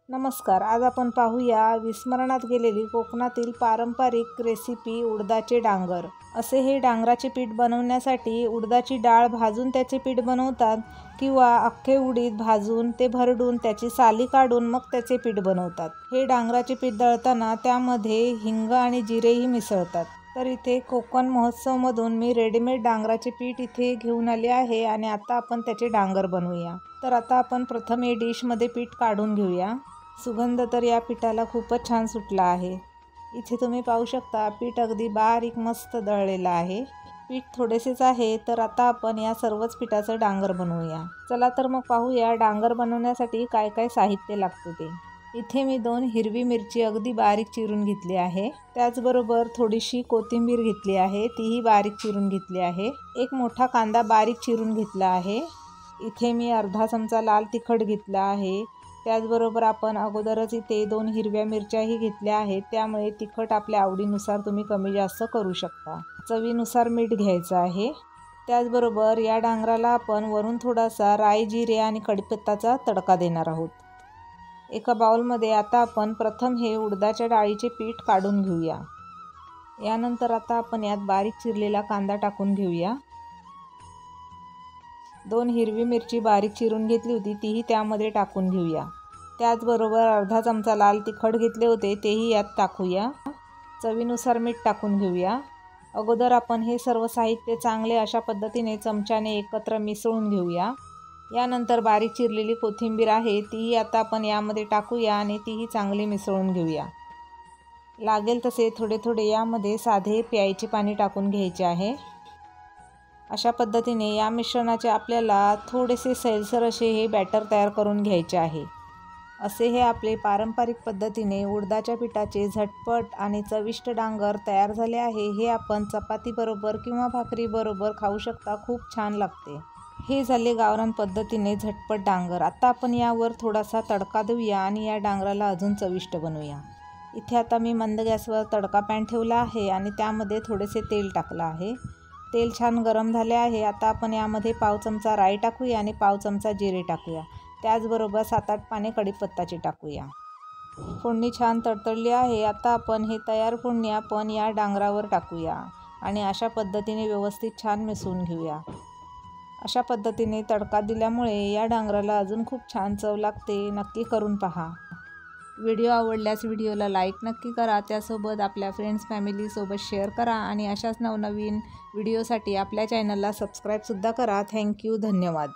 नमस्कार, आज आपण पाहूया विस्मरणात गेलेली कोकणातील पारंपरिक रेसिपी उडदाचे डांगर। असे हे डांगराचे पीठ बनवण्यासाठी उडदाची डाळ भाजून त्याचे पीठ बनवतात किंवा अख्खे उडीद भाजून ते भरडून त्याची साली काढून मग त्याचे पीठ बनवतात। हे डांगराचे पीठ दळताना त्यामध्ये हिंग आणि जिरेही मिसळतात। तर इथे कोकण महोत्सवमधून मी रेडीमेड डांगराचे पीठ इथे घेऊन आले आहे आणि आता आपण त्याचे डांगर बनवूया। तर आता आपण प्रथम हे डिशमध्ये पीठ काढून घेऊया। सुगंध तर या पिठाला खूपच छान सुटला आहे। इथे तुम्ही पाहू शकता पीठ अगदी बारीक मस्त दळलेलं आहे। पीठ थोडेसेच आहे, तर आता आपण या सर्वच पिठाचं डांगर बनवूया। चला तर मग पाहूया डांगर बनवण्यासाठी काय काय साहित्य लागते ते। इथे मी 2 हिरवी मिरची अगदी बारीक चिरून घेतली आहे। त्याचबरोबर थोडीशी कोथिंबीर घेतली आहे, तीही बारीक चिरून घेतली आहे। एक मोठा कांदा बारीक चिरून घेतला आहे। इथे मी अर्धा चमचा लाल तिखट घेतला आहे। त्याचबरोबर आपण अगोदरच इथे 2 हिरव्या मिरच्याही घेतल्या आहेत, त्यामुळे तिखट आपल्या आवडीनुसार तुम्ही कमी जास्त करू शकता। चवीनुसार मीठ घ्यायचं आहे। त्याचबरोबर या डांगराला आपण वरून थोडासा राई, जिरे आणि कढीपत्त्याचा तडका देणार आहोत। एका बाउलमध्ये आता आपण प्रथम हे उडदाच्या डाळीचे पीठ काढून घेऊया। यानंतर आता आपण यात बारीक चिरलेला कांदा टाकून घेऊया। 2 हिरवी मिरची बारीक चिरून घेतली होती, तीही त्यामध्ये टाकून घेऊया। त्याचबरोबर अर्धा चमचा लाल तिखट घेतले होते, तेही यात टाकूया। चवीनुसार मीठ टाकून घेऊया। अगोदर आपण हे सर्व साहित्य चांगले अशा पद्धतीने चमच्याने एकत्र मिसळून घेऊया। यानंतर बारीक चिरलेली कोथिंबीर आहे, तीही आता आपण यामध्ये टाकूया आणि तीही चांगली मिसळून घेऊया। लागेल तसे थोडे थोडे यामध्ये साधे प्यायचे पाणी टाकून घ्यायचे आहे। अशा पद्धतीने या मिश्रणाचे आपल्याला थोडेसे सैलसर असे हे बॅटर तयार करून घ्यायचे आहे। असे हे आपले पारंपरिक पद्धतीने उडदाच्या पिठाचे झटपट आणि चविष्ट डांगर तयार झाले आहे। हे आपण चपाती बरोबर किंवा भाकरी बरोबर खाऊ शकता, खूप छान लागते। हे झाले गावरान पद्धतीने झटपट डांगर। आता आपण यावर थोडासा तडका देऊया आणि या डांगराला अजून चविष्ट बनवूया। इथे आता मी मंद गॅसवर तडका पॅन ठेवला आहे आणि त्यामध्ये थोडेसे तेल टाकलं आहे। तेल छान गरम झाले आहे। आता आपण यामध्ये पाव चमचा राई टाकूया आणि पाव चमचा जिरे टाकूया। त्याचबरोबर 7-8 पाने कढीपत्त्याची टाकूया। फोडणी छान तडतडली आहे। आता आपण हे तयार फोडणी आपण या डांगरावर टाकूया आणि अशा पद्धतीने व्यवस्थित छान मिसळून घेऊया। अशा पद्धतीने तडका दिल्यामुळे या डांगराला अजून खूप छान चव लागते। नक्की करून पहा। व्हिडिओ आवडल्यास व्हिडिओला लाईक नक्की करा। त्यासोबत आपल्या फ्रेंड्स फॅमिलीसोबत शेअर करा आणि अशाच नवनवीन व्हिडिओसाठी आपल्या चॅनलला सबस्क्राईबसुद्धा करा। थँक्यू, धन्यवाद।